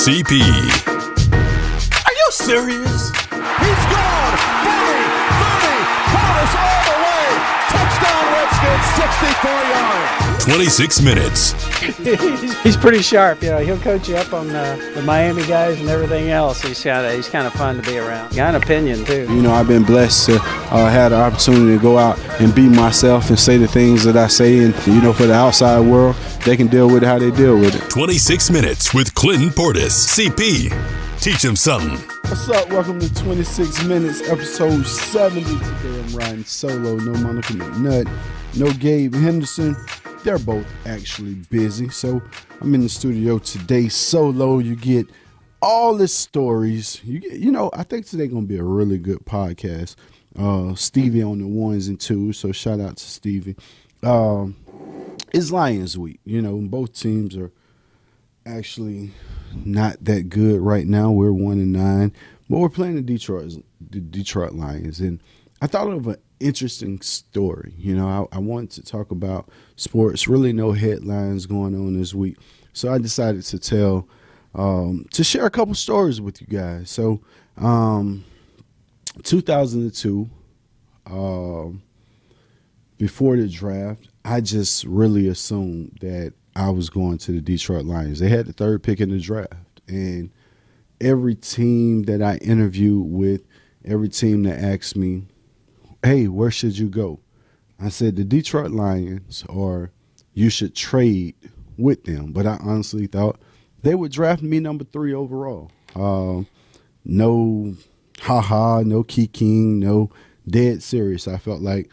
CP. Are you serious? He's gone! 40, 30, Portis all the way! Touchdown Redskins, 64 yards! 26 minutes. He's pretty sharp, He'll coach you up on the Miami guys and everything else. He's kind of fun to be around. Got an opinion too. I've been blessed to have the opportunity to go out and be myself and say the things that I say, and for the outside world, they can deal with it how they deal with it. 26 minutes with Clinton Portis. CP. Teach him something. What's up? Welcome to 26 Minutes, episode 70. Today I'm riding solo. No Monica McNutt, no Gabe Henderson. They're both actually busy, so I'm in the studio today solo. You get all the stories. I think today gonna be a really good podcast. Stevie on the ones and twos, so shout out to Stevie. It's Lions week, both teams are actually not that good right now. We're 1-9, but we're playing the Detroit Lions, and I thought of an interesting story. I wanted to talk about sports. Really, no headlines going on this week, so I decided to to share a couple stories with you guys. So, 2002, before the draft, I just really assumed that I was going to the Detroit Lions. They had the third pick in the draft, and every team that I interviewed with, every team that asked me, hey, where should you go? I said the Detroit Lions, or you should trade with them. But I honestly thought they would draft me number 3 overall. No ha-ha, no kiking, no dead serious. I felt like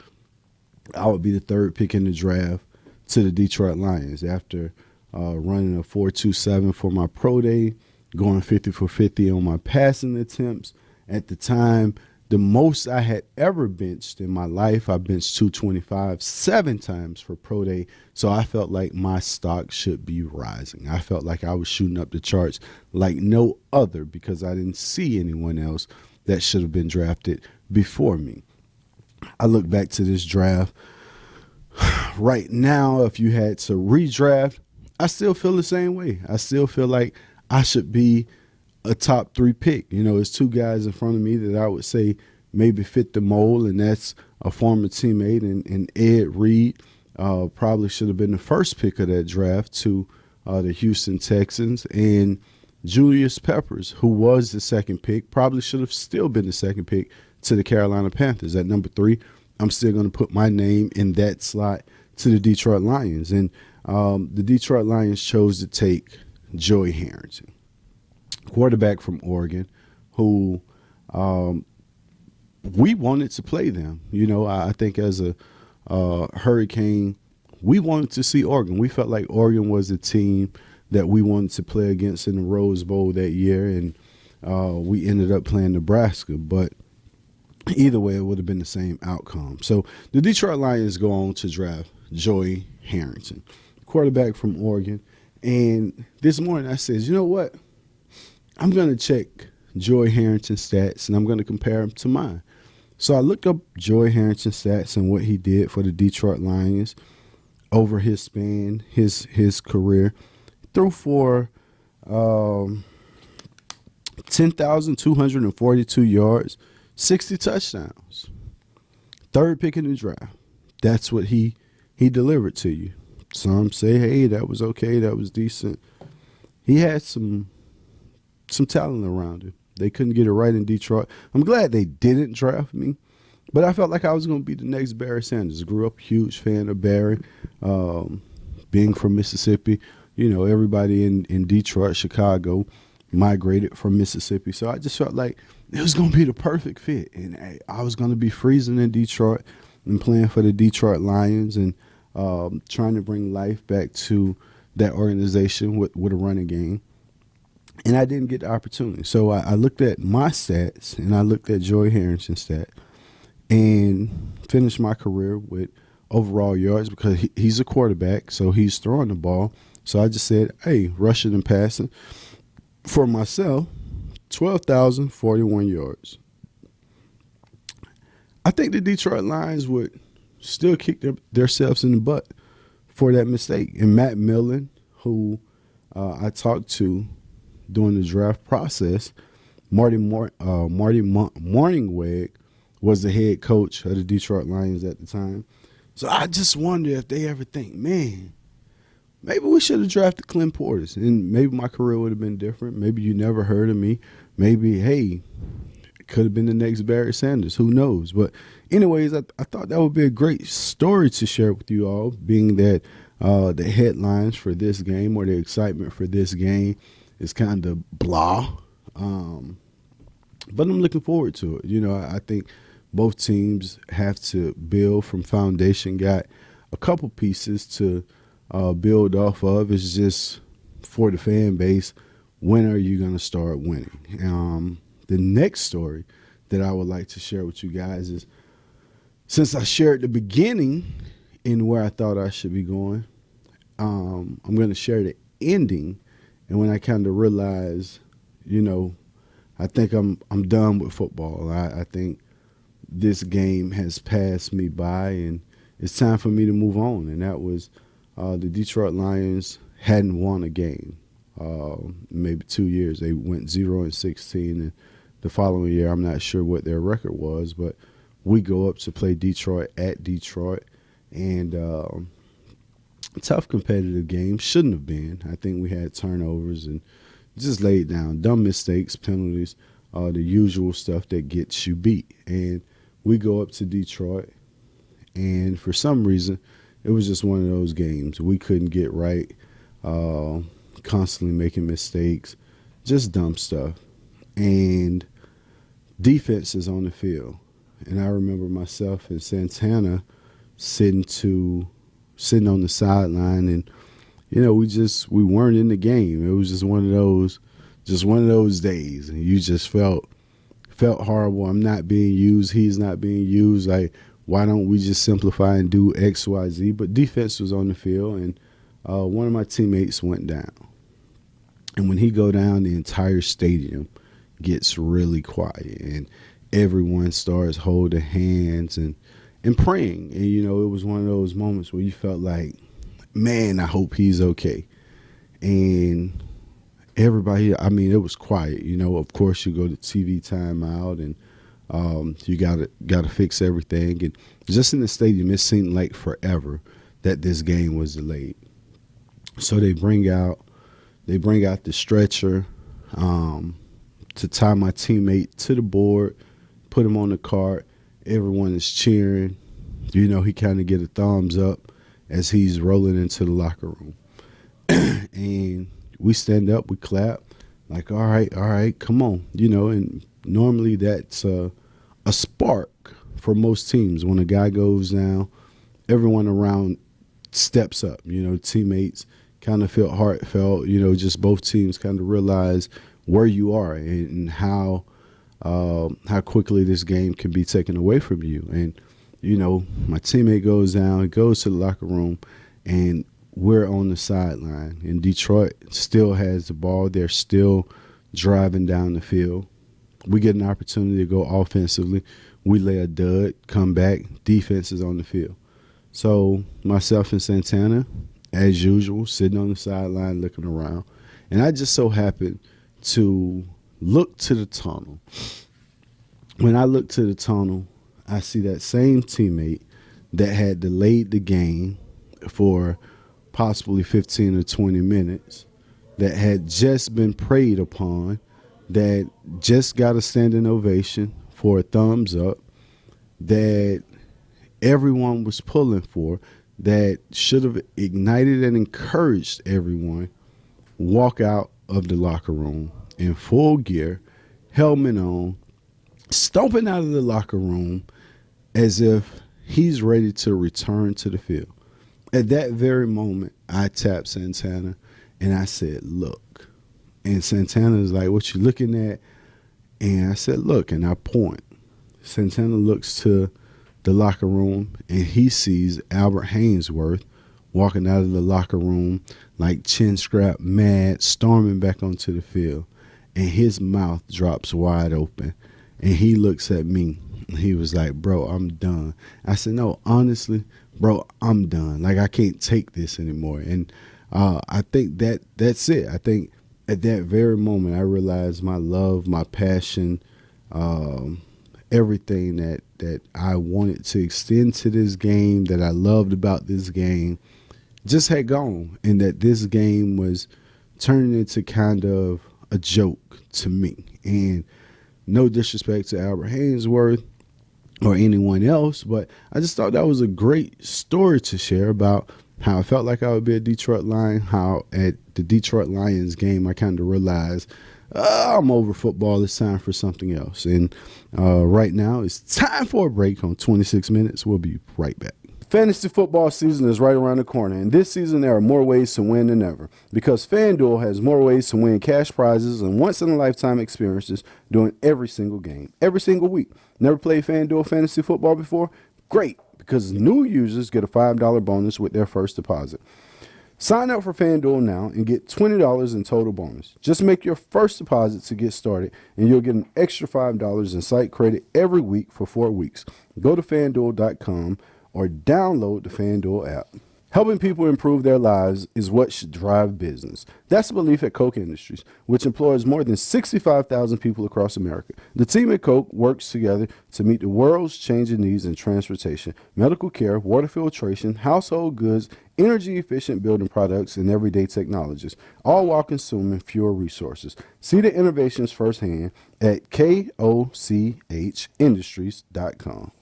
I would be the third pick in the draft to the Detroit Lions after running a 4.27 for my pro day, going 50 for 50 on my passing attempts. At the time, the most I had ever benched in my life, I benched 225 7 times for pro day. So I felt like my stock should be rising. I felt like I was shooting up the charts like no other because I didn't see anyone else that should have been drafted before me. I look back to this draft. Right now, if you had to redraft, I still feel the same way. I still feel like I should be a top 3 pick. There's 2 guys in front of me that I would say maybe fit the mold, and that's a former teammate and Ed Reed. Probably should have been the first pick of that draft to the Houston Texans, and Julius Peppers, who was the second pick, probably should have still been the second pick to the Carolina Panthers. At number 3, I'm still going to put my name in that slot to the Detroit Lions. And the Detroit Lions chose to take Joey Harrington, quarterback from Oregon, who we wanted to play them. I think as a Hurricane, we wanted to see Oregon. We felt like Oregon was a team that we wanted to play against in the Rose Bowl that year, and we ended up playing Nebraska. But either way, it would have been the same outcome. So the Detroit Lions go on to draft Joey Harrington, quarterback from Oregon. And this morning I said, you know what? I'm going to check Joey Harrington's stats, and I'm going to compare them to mine. So I looked up Joey Harrington's stats and what he did for the Detroit Lions over his span, his career. Threw for 10,242 yards, 60 touchdowns. Third pick in the draft. That's what he delivered to you. Some say, hey, that was okay, that was decent. He had some talent around him. They couldn't get it right in Detroit. I'm glad they didn't draft me, but I felt like I was going to be the next Barry Sanders. Grew up a huge fan of Barry, being from Mississippi. Everybody in Detroit, Chicago migrated from Mississippi. So I just felt like it was going to be the perfect fit. And I was going to be freezing in Detroit and playing for the Detroit Lions and trying to bring life back to that organization with a running game. And I didn't get the opportunity. So I looked at my stats, and I looked at Joey Harrington's stat, and finished my career with overall yards because he's a quarterback, so he's throwing the ball. So I just said, hey, rushing and passing. For myself, 12,041 yards. I think the Detroit Lions would still kick themselves in the butt for that mistake. And Matt Millen, who I talked to during the draft process, Marty Morningweg was the head coach of the Detroit Lions at the time. So I just wonder if they ever think, man, maybe we should have drafted Clint Portis, and maybe my career would have been different. Maybe you never heard of me. Maybe, hey, it could have been the next Barry Sanders. Who knows? But anyways, I thought that would be a great story to share with you all, being that the headlines for this game or the excitement for this game is kind of blah. But I'm looking forward to it. You know, I think both teams have to build from foundation, got a couple pieces to build off of. It's just for the fan base, when are you going to start winning? The next story that I would like to share with you guys is, since I shared the beginning in where I thought I should be going, I'm going to share the ending. And when I kind of realized, you know, I think I'm done with football. I think this game has passed me by, and it's time for me to move on. And that was the Detroit Lions hadn't won a game, maybe 2 years. They went 0-16, and the following year, I'm not sure what their record was, but we go up to play Detroit at Detroit, and tough competitive game. Shouldn't have been. I think we had turnovers and just laid down dumb mistakes, penalties, the usual stuff that gets you beat. And we go up to Detroit, and for some reason, it was just one of those games we couldn't get right, constantly making mistakes, just dumb stuff. And defense is on the field. And I remember myself and Santana sitting on the sideline, and you know, we weren't in the game. It was just one of those days, and you just felt horrible. I'm not being used. He's not being used. Like, why don't we just simplify and do X, Y, Z? But defense was on the field, and one of my teammates went down. And when he go down, the entire stadium gets really quiet, and everyone starts holding hands and praying. And, you know, it was one of those moments where you felt like, man, I hope he's okay. And everybody, I mean, it was quiet. You know, of course, you go to TV timeout, and you gotta fix everything. And just in the stadium, it seemed like forever that this game was delayed. So they bring out the stretcher to tie my teammate to the board, put him on the cart. Everyone is cheering. You know, he kind of get a thumbs up as he's rolling into the locker room. And we stand up, we clap, like, all right, come on. You know, and normally that's a spark for most teams. When a guy goes down, everyone around steps up. You know, teammates kind of feel heartfelt. You know, just both teams kind of realize where you are and how quickly this game can be taken away from you. And, you know, my teammate goes down, goes to the locker room, and we're on the sideline. And Detroit still has the ball. They're still driving down the field. We get an opportunity to go offensively. We lay a dud, come back, defense is on the field. So myself and Santana, as usual, sitting on the sideline looking around. And I just so happened to look to the tunnel. When I look to the tunnel, I see that same teammate that had delayed the game for possibly 15 or 20 minutes, that had just been preyed upon, that just got a standing ovation for a thumbs up, that everyone was pulling for, that should have ignited and encouraged everyone, walk out of the locker room in full gear, helmet on, stomping out of the locker room as if he's ready to return to the field. At that very moment, I tapped Santana and I said, look. And Santana's like, what you looking at? And I said, look, and I point. Santana looks to the locker room and he sees Albert Haynesworth walking out of the locker room like chin strap mad, storming back onto the field. And his mouth drops wide open. And he looks at me. And he was like, bro, I'm done. I said, no, honestly, bro, I'm done. Like, I can't take this anymore. And I think that's it. I think at that very moment, I realized my love, my passion, everything that I wanted to extend to this game, that I loved about this game, just had gone, and that this game was turning into kind of a joke to me. And no disrespect to Albert Haynesworth or anyone else, but I just thought that was a great story to share about how I felt like I would be a Detroit Lion, how at the Detroit Lions game I kind of realized I'm over football, it's time for something else. And right now it's time for a break on 26 Minutes. We'll be right back. Fantasy football season is right around the corner, and this season there are more ways to win than ever because FanDuel has more ways to win cash prizes and once-in-a-lifetime experiences during every single game, every single week. Never played FanDuel fantasy football before? Great, because new users get a $5 bonus with their first deposit. Sign up for FanDuel now and get $20 in total bonus. Just make your first deposit to get started, and you'll get an extra $5 in site credit every week for 4 weeks. Go to FanDuel.com or download the FanDuel app. Helping people improve their lives is what should drive business. That's the belief at Koch Industries, which employs more than 65,000 people across America. The team at Koch works together to meet the world's changing needs in transportation, medical care, water filtration, household goods, energy-efficient building products, and everyday technologies, all while consuming fewer resources. See the innovations firsthand at KOCHindustries.com.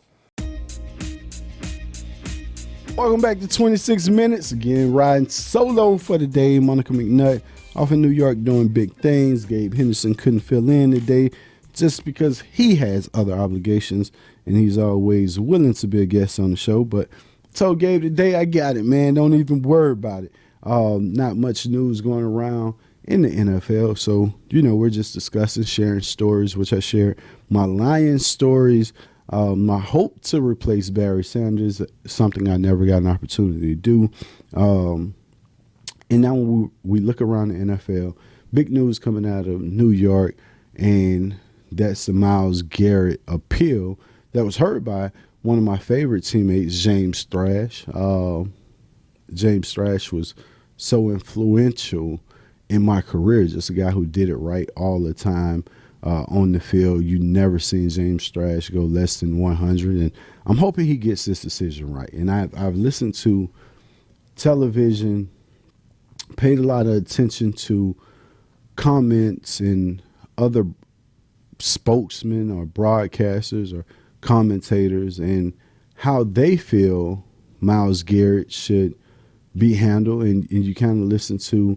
Welcome back to 26 Minutes. Again, riding solo for the day. Monica McNutt off in New York doing big things. Gabe Henderson couldn't fill in today just because he has other obligations, and he's always willing to be a guest on the show. But I told Gabe today, I got it, man. Don't even worry about it. Not much news going around in the NFL. So, we're just discussing, sharing stories, which I shared my Lions stories. My hope to replace Barry Sanders, something I never got an opportunity to do. And now when we look around the NFL, big news coming out of New York, and that's the Myles Garrett appeal that was heard by one of my favorite teammates, James Thrash. James Thrash was so influential in my career, just a guy who did it right all the time. On the field, you never seen James Thrash go less than 100, and I'm hoping he gets this decision right. And I've listened to television, paid a lot of attention to comments and other spokesmen or broadcasters or commentators and how they feel Myles Garrett should be handled, and you kind of listen to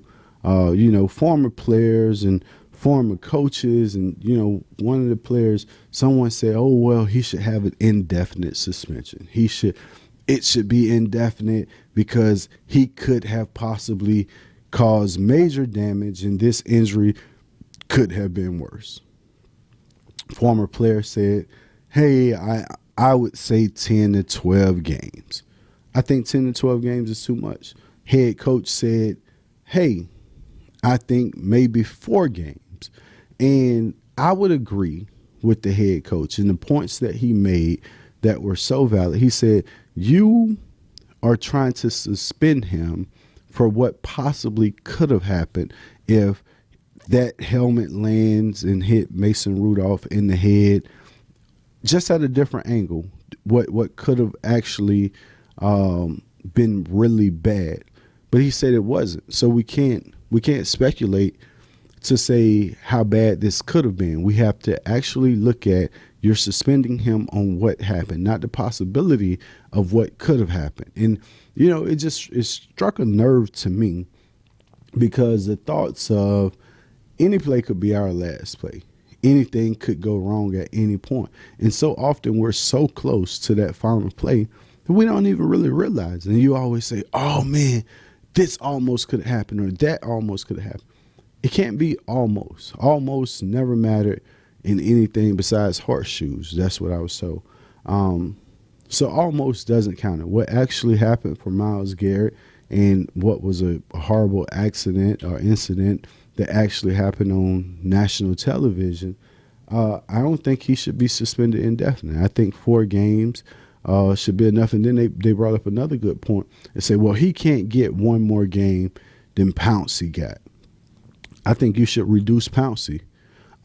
former players and former coaches, and one of the players, someone said, oh well, he should have an indefinite suspension. It should be indefinite because he could have possibly caused major damage, and this injury could have been worse. Former player said, hey, I would say 10 to 12 games. I think 10 to 12 games is too much. Head coach said, hey, I think maybe 4 games. And I would agree with the head coach and the points that he made that were so valid. He said, you are trying to suspend him for what possibly could have happened if that helmet lands and hit Mason Rudolph in the head just at a different angle. What could have actually been really bad. But he said it wasn't. So we can't speculate to say how bad this could have been. We have to actually look at, you're suspending him on what happened, not the possibility of what could have happened. And, it struck a nerve to me because the thoughts of any play could be our last play. Anything could go wrong at any point. And so often we're so close to that final play that we don't even really realize. And you always say, oh man, this almost could have happened or that almost could have happened. It can't be almost. Almost never mattered in anything besides horseshoes. That's what I was told. So almost doesn't count. What actually happened for Myles Garrett and what was a horrible accident or incident that actually happened on national television, I don't think he should be suspended indefinitely. I think 4 games should be enough. And then they brought up another good point and say, well, he can't get one more game than Pouncey got. I think you should reduce Pouncey.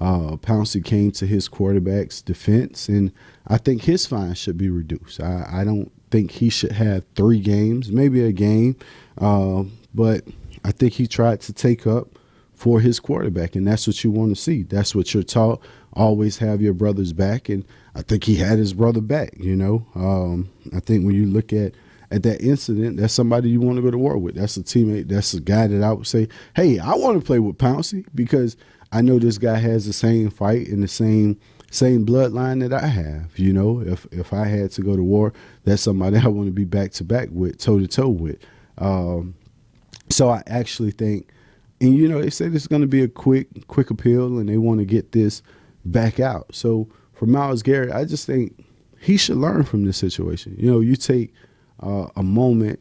Pouncey came to his quarterback's defense, and I think his fine should be reduced. I don't think he should have 3 games, maybe a game, but I think he tried to take up for his quarterback, and that's what you want to see. That's what you're taught. Always have your brother's back, and I think he had his brother back, I think when you look at that incident, that's somebody you want to go to war with. That's a teammate. That's a guy that I would say, hey, I want to play with Pouncey because I know this guy has the same fight and the same bloodline that I have. If I had to go to war, that's somebody I want to be back-to-back with, toe-to-toe with. So I actually think, and they said it's going to be a quick appeal, and they want to get this back out. So for Myles Garrett, I just think he should learn from this situation. You take a moment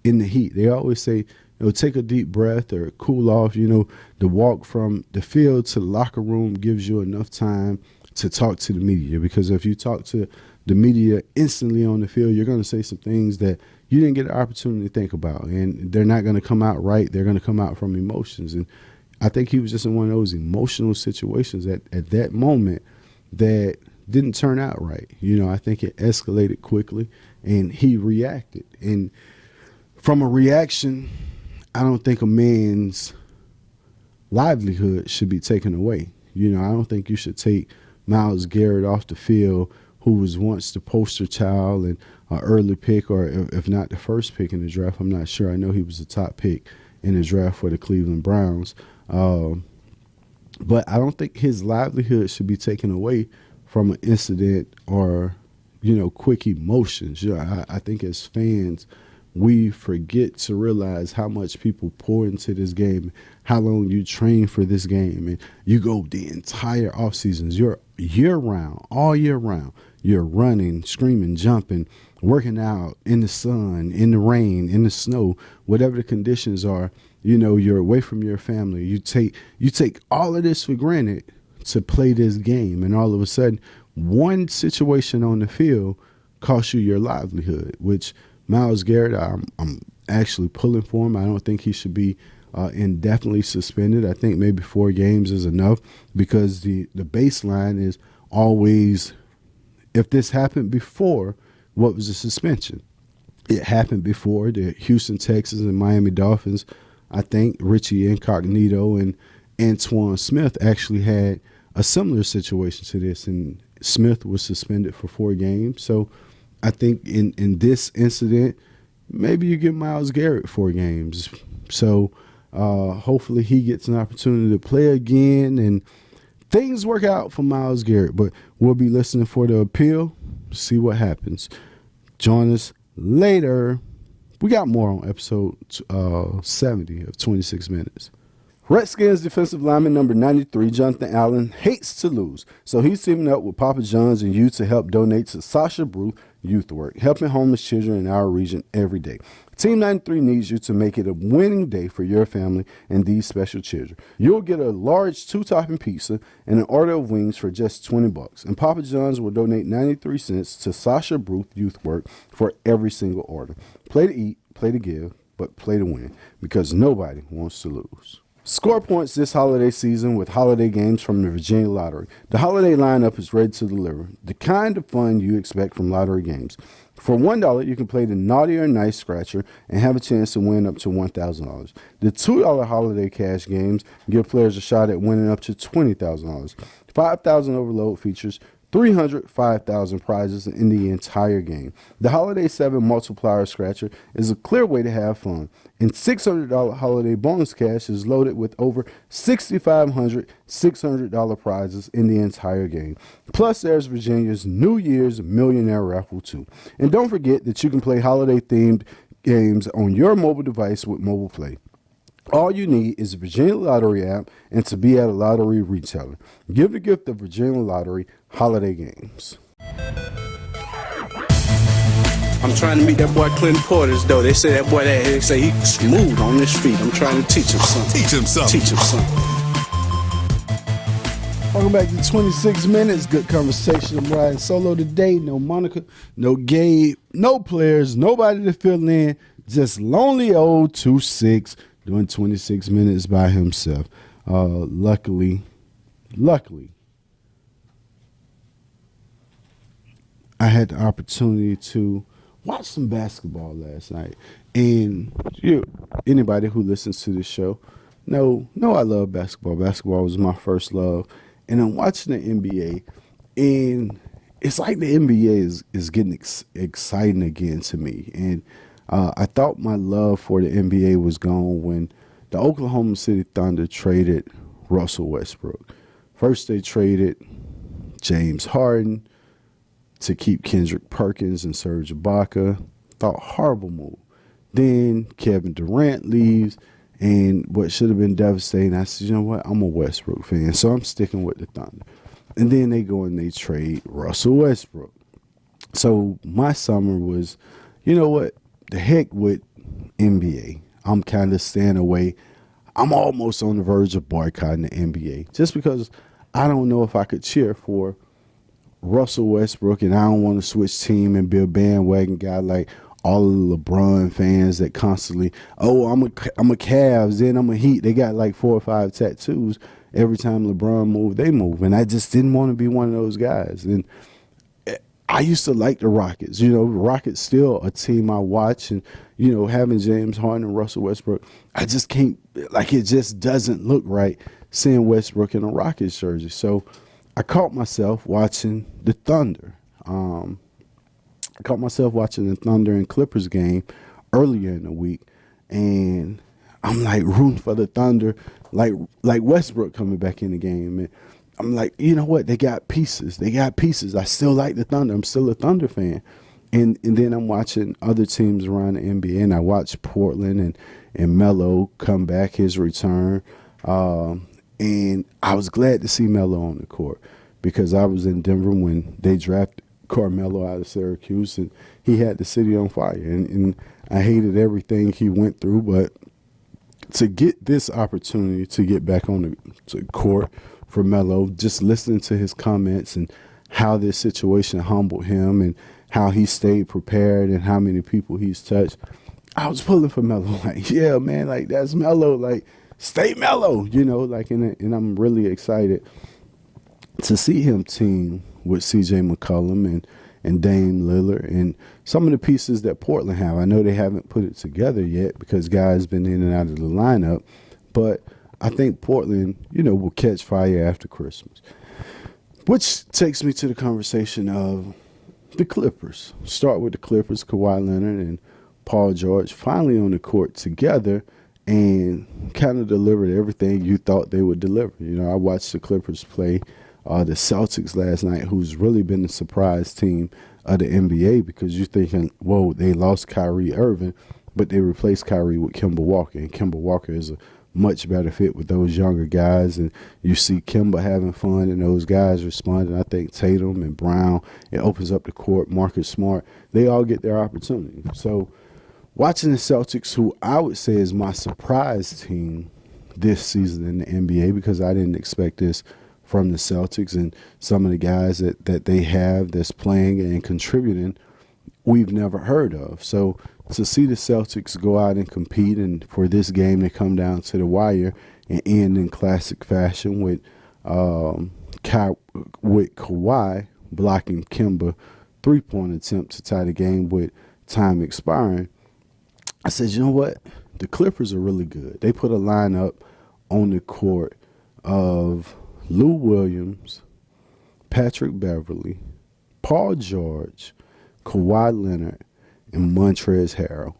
in the heat. They always say, take a deep breath or cool off. The walk from the field to the locker room gives you enough time to talk to the media, because if you talk to the media instantly on the field, you're going to say some things that you didn't get an opportunity to think about, and they're not going to come out right. They're going to come out from emotions. And I think he was just in one of those emotional situations at that moment that didn't turn out right. I think it escalated quickly, and he reacted. And from a reaction, I don't think a man's livelihood should be taken away. I don't think you should take Myles Garrett off the field, who was once the poster child and an early pick, or if not the first pick in the draft. I'm not sure. I know he was the top pick in the draft for the Cleveland Browns. But I don't think his livelihood should be taken away from an incident or, quick emotions. I think as fans, we forget to realize how much people pour into this game, how long you train for this game, and you go the entire off seasons. You're year-round, all year round. You're running, screaming, jumping, working out in the sun, in the rain, in the snow, whatever the conditions are. You're away from your family. You take all of this for granted to play this game, and all of a sudden, one situation on the field costs you your livelihood, which Myles Garrett, I'm actually pulling for him. I don't think he should be indefinitely suspended. I think maybe 4 games is enough, because the baseline is always, if this happened before, what was the suspension? It happened before the Houston Texans and Miami Dolphins. I think Richie Incognito and Antoine Smith actually had a similar situation to this, and Smith was suspended for 4 games. So I think in this incident, maybe you give Myles Garrett 4 games. So hopefully he gets an opportunity to play again and things work out for Myles Garrett. But we'll be listening for the appeal, see what happens. Join us later. We got more on episode 70 of 26 Minutes. Redskins defensive lineman number 93, Jonathan Allen, hates to lose, so he's teaming up with Papa John's and you to help donate to Sasha Bruce Youth Work, helping homeless children in our region every day. Team 93 needs you to make it a winning day for your family and these special children. You'll get a large 2-topping pizza and an order of wings for just $20, and Papa John's will donate 93 cents to Sasha Bruce Youth Work for every single order. Play to eat, play to give, but play to win, because nobody wants to lose. Score points this holiday season with holiday games from the Virginia Lottery. The holiday lineup is ready to deliver, the kind of fun you expect from lottery games. For $1, you can play the Naughty or Nice Scratcher and have a chance to win up to $1,000. The $2 holiday cash games give players a shot at winning up to $20,000. 5,000 overload features 305,000 prizes in the entire game. The Holiday 7 Multiplier Scratcher is a clear way to have fun, and $600 holiday bonus cash is loaded with over 6,500 $600 prizes in the entire game. Plus, there's Virginia's New Year's Millionaire Raffle too. And don't forget that you can play holiday-themed games on your mobile device with Mobile Play. All you need is a Virginia Lottery app and to be at a lottery retailer. Give the gift of Virginia Lottery holiday games. I'm trying to meet that boy Clint Portis, though. They say that boy, they say he's smooth on his feet. I'm trying to teach him something. Teach him something. Teach him something. Welcome back to 26 Minutes. Good conversation. I'm riding solo today. No Monica, no Gabe, no players, nobody to fill in. Just lonely old 2-6 doing 26 minutes by himself. Luckily, I had the opportunity to watch some basketball last night. And anybody who listens to this show know I love basketball. Basketball was my first love. And I'm watching the NBA, and it's like the NBA is getting exciting again to me. And I thought my love for the NBA was gone when the Oklahoma City Thunder traded Russell Westbrook. First, they traded James Harden to keep Kendrick Perkins and Serge Ibaka. Thought horrible move. Then Kevin Durant leaves, and what should have been devastating, I said, you know what? I'm a Westbrook fan, so I'm sticking with the Thunder. And then they go and they trade Russell Westbrook. So my summer was, you know what? The heck with NBA. I'm kind of staying away. I'm almost on the verge of boycotting the NBA just because I don't know if I could cheer for Russell Westbrook, and I don't want to switch team and be a bandwagon guy like all of the LeBron fans that constantly, I'm a Cavs, then I'm a Heat. They got like 4 or 5 tattoos. Every time LeBron move, they move. And I just didn't want to be one of those guys. And I used to like the Rockets. The Rockets still a team I watch. And, having James Harden and Russell Westbrook, I just can't, it just doesn't look right seeing Westbrook in a Rockets jersey. So I caught myself watching the Thunder. I caught myself watching the Thunder and Clippers game earlier in the week, and I'm like rooting for the Thunder, like Westbrook coming back in the game. And I'm like, you know what? They got pieces. I still like the Thunder. I'm still a Thunder fan. And then I'm watching other teams around the NBA, and I watched Portland and Melo come back, his return. And I was glad to see Melo on the court because I was in Denver when they drafted Carmelo out of Syracuse, and he had the city on fire. And I hated everything he went through, but to get this opportunity to get back on the court for Melo, just listening to his comments and how this situation humbled him and how he stayed prepared and how many people he's touched, I was pulling for Melo. Like, yeah, man, like that's Melo. Like, stay Melo, and I'm really excited to see him team with C.J. McCollum and Dame Lillard and some of the pieces that Portland have. I know they haven't put it together yet because guys been in and out of the lineup, but I think Portland, will catch fire after Christmas. Which takes me to the conversation of the Clippers. Start with the Clippers, Kawhi Leonard and Paul George finally on the court together and kind of delivered everything you thought they would deliver. I watched the Clippers play the Celtics last night, who's really been the surprise team of the NBA because you're thinking, whoa, they lost Kyrie Irving, but they replaced Kyrie with Kemba Walker, and Kemba Walker is a much better fit with those younger guys, and you see Kemba having fun and those guys responding. I think Tatum and Brown, it opens up the court, Marcus Smart, they all get their opportunity. So watching the Celtics, who I would say is my surprise team this season in the NBA because I didn't expect this from the Celtics, and some of the guys that they have that's playing and contributing we've never heard of. So to see the Celtics go out and compete and for this game to come down to the wire and end in classic fashion with Kawhi blocking Kemba 3-point attempt to tie the game with time expiring, I said, you know what? The Clippers are really good. They put a lineup on the court of Lou Williams, Patrick Beverly, Paul George, Kawhi Leonard, and Montrezl Harrell.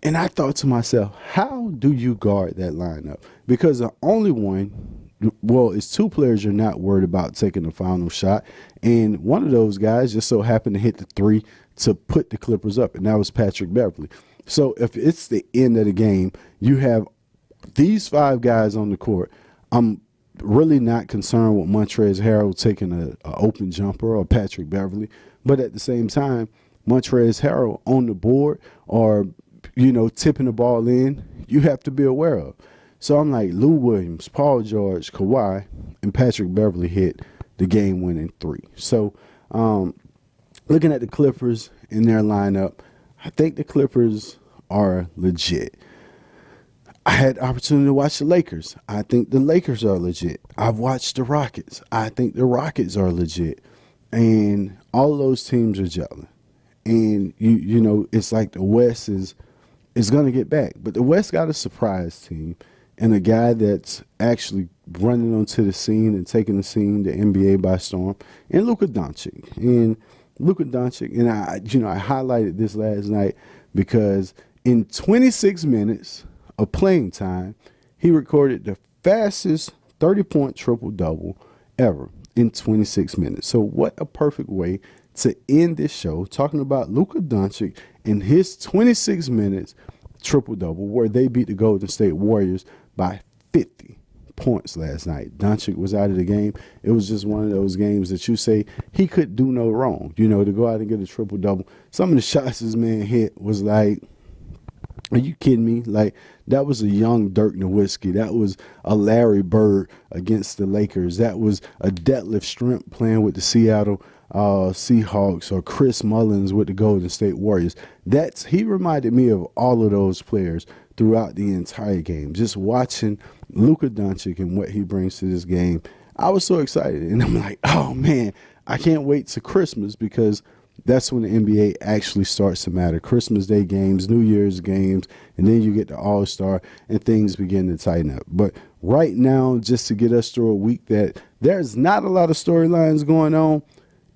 And I thought to myself, how do you guard that lineup? Because the only one, it's 2 players you're not worried about taking the final shot. And one of those guys just so happened to hit the 3 to put the Clippers up, and that was Patrick Beverly. So if it's the end of the game, you have these 5 guys on the court. I'm really not concerned with Montrezl Harrell taking an open jumper or Patrick Beverly. But at the same time, Montrezl Harrell on the board or, tipping the ball in, you have to be aware of. So I'm like, Lou Williams, Paul George, Kawhi, and Patrick Beverly hit the game-winning 3. So looking at the Clippers in their lineup, I think the Clippers are legit. I had the opportunity to watch the Lakers. I think the Lakers are legit. I've watched the Rockets. I think the Rockets are legit. And all of those teams are gelling. And, you know, it's like the West is going to get back. But the West got a surprise team and a guy that's actually running onto the scene and taking the scene, the NBA by storm, and Luka Doncic. And Luka Doncic, and I highlighted this last night because in 26 minutes of playing time, he recorded the fastest 30-point triple-double ever in 26 minutes. So what a perfect way to end this show talking about Luka Doncic and his 26 minutes triple-double where they beat the Golden State Warriors by 50 points last night. Doncic was out of the game. It was just one of those games that you say he could do no wrong, you know, to go out and get a triple-double. Some of the shots this man hit was like, are you kidding me? Like, that was a young Dirk Nowitzki. That was a Larry Bird against the Lakers. That was a Detlef Schrempf playing with the Seattle Seahawks, or Chris Mullins with the Golden State Warriors. He reminded me of all of those players throughout the entire game. Just watching Luka Doncic and what he brings to this game, I was so excited. And I'm like, oh, man, I can't wait to Christmas because that's when the NBA actually starts to matter. Christmas Day games, New Year's games, and then you get the All-Star and things begin to tighten up. But right now, just to get us through a week that there's not a lot of storylines going on,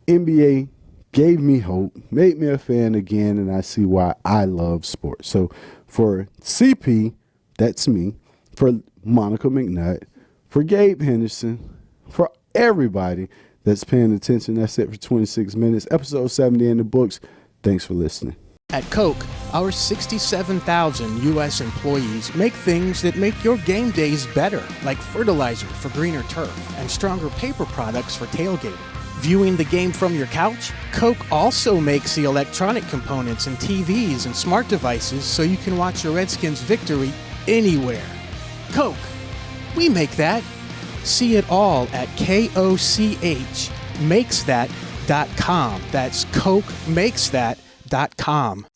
NBA gave me hope, made me a fan again, and I see why I love sports. So for CP, that's me, for Monica McNutt, for Gabe Henderson, for everybody that's paying attention, that's it for 26 minutes. Episode 70 in the books. Thanks for listening. At Coke, our 67,000 U.S. employees make things that make your game days better, like fertilizer for greener turf and stronger paper products for tailgating. Viewing the game from your couch? Coke also makes the electronic components in TVs and smart devices so you can watch your Redskins victory anywhere. Coke, we make that. See it all at KOCHmakesthat.com. That's CokeMakesThat.com.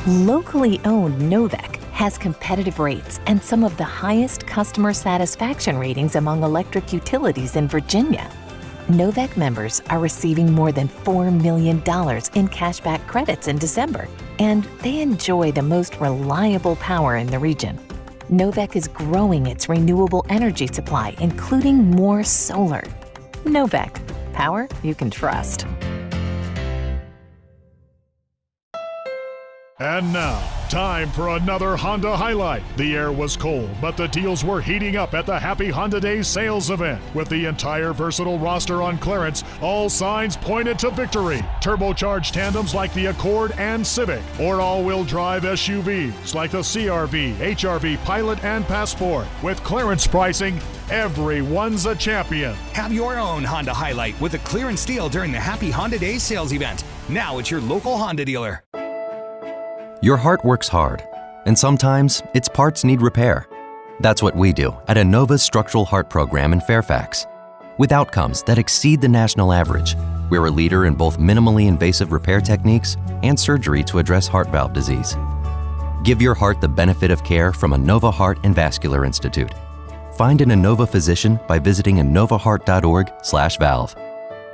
Locally owned Novec has competitive rates and some of the highest customer satisfaction ratings among electric utilities in Virginia. Novec members are receiving more than $4 million in cashback credits in December, and they enjoy the most reliable power in the region. Novec is growing its renewable energy supply, including more solar. Novec, power you can trust. And now, time for another Honda highlight. The air was cold, but the deals were heating up at the Happy Honda Days sales event. With the entire versatile roster on clearance, all signs pointed to victory. Turbocharged tandems like the Accord and Civic, or all-wheel drive SUVs like the CR-V, HR-V, Pilot, and Passport. With clearance pricing, everyone's a champion. Have your own Honda highlight with a clearance deal during the Happy Honda Days sales event. Now at your local Honda dealer. Your heart works hard, and sometimes its parts need repair. That's what we do at Innova's Structural Heart Program in Fairfax. With outcomes that exceed the national average, we're a leader in both minimally invasive repair techniques and surgery to address heart valve disease. Give your heart the benefit of care from Innova Heart and Vascular Institute. Find an Innova physician by visiting innovaheart.org/valve.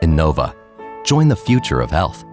Innova. Join the future of health.